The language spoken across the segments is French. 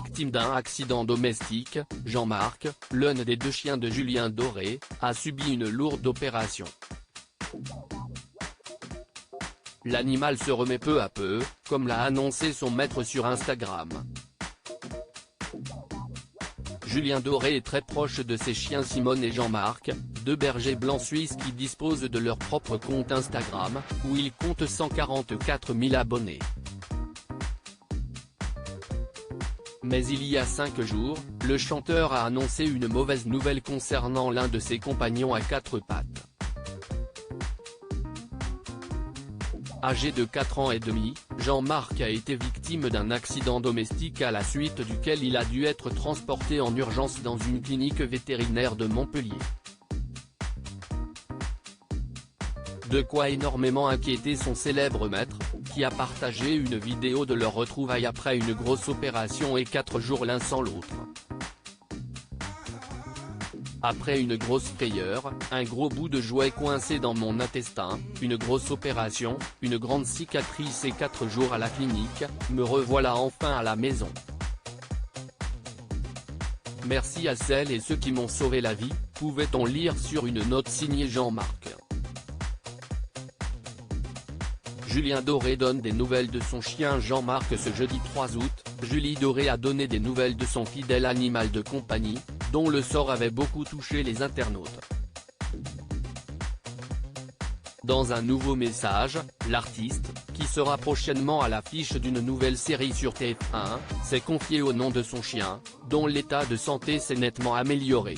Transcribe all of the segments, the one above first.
Victime d'un accident domestique, Jean-Marc, l'un des deux chiens de Julien Doré, a subi une lourde opération. L'animal se remet peu à peu, comme l'a annoncé son maître sur Instagram. Julien Doré est très proche de ses chiens Simone et Jean-Marc, deux bergers blancs suisses qui disposent de leur propre compte Instagram, où ils comptent 144 000 abonnés. Mais il y a 5 jours, le chanteur a annoncé une mauvaise nouvelle concernant l'un de ses compagnons à 4 pattes. Âgé de 4 ans et demi, Jean-Marc a été victime d'un accident domestique à la suite duquel il a dû être transporté en urgence dans une clinique vétérinaire de Montpellier. De quoi énormément inquiéter son célèbre maître, qui a partagé une vidéo de leur retrouvaille après une grosse opération et 4 jours l'un sans l'autre. Après une grosse frayeur, un gros bout de jouet coincé dans mon intestin, une grosse opération, une grande cicatrice et 4 jours à la clinique, me revoilà enfin à la maison. Merci à celles et ceux qui m'ont sauvé la vie, pouvait-on lire sur une note signée Jean-Marc. Julien Doré donne des nouvelles de son chien Jean-Marc ce jeudi 3 août, Julie Doré a donné des nouvelles de son fidèle animal de compagnie, dont le sort avait beaucoup touché les internautes. Dans un nouveau message, l'artiste, qui sera prochainement à l'affiche d'une nouvelle série sur TF1, s'est confié au nom de son chien, dont l'état de santé s'est nettement amélioré.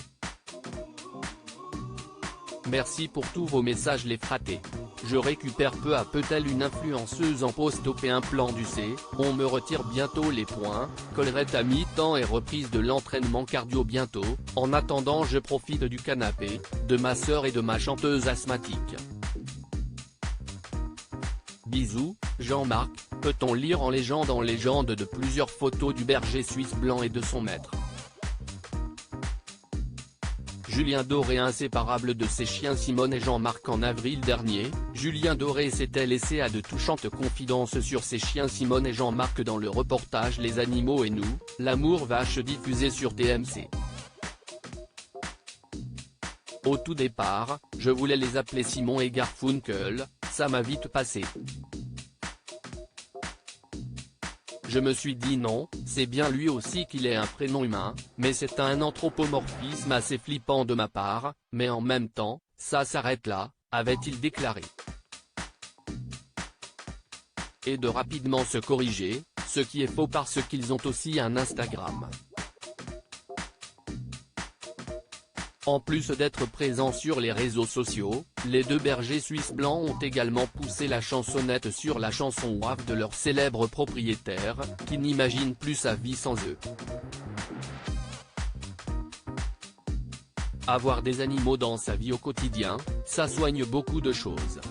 Merci pour tous vos messages les fratés. Je récupère peu à peu telle une influenceuse en post-op un plan du C, on me retire bientôt les points, collerette à mi-temps et reprise de l'entraînement cardio bientôt, en attendant je profite du canapé, de ma sœur et de ma chanteuse asthmatique. Bisous, Jean-Marc, peut-on lire en légende de plusieurs photos du berger suisse blanc et de son maître. Julien Doré inséparable de ses chiens Simone et Jean-Marc. En avril dernier, Julien Doré s'était laissé à de touchantes confidences sur ses chiens Simone et Jean-Marc dans le reportage Les animaux et nous, l'amour vache diffusé sur TMC. Au tout départ, je voulais les appeler Simon et Garfunkel, ça m'a vite passé. Je me suis dit non, c'est bien lui aussi qu'il ait un prénom humain, mais c'est un anthropomorphisme assez flippant de ma part, mais en même temps, ça s'arrête là, avait-il déclaré. Et de rapidement se corriger, ce qui est faux parce qu'ils ont aussi un Instagram. En plus d'être présents sur les réseaux sociaux, les deux bergers suisses blancs ont également poussé la chansonnette sur la chanson WAF de leur célèbre propriétaire, qui n'imagine plus sa vie sans eux. Avoir des animaux dans sa vie au quotidien, ça soigne beaucoup de choses.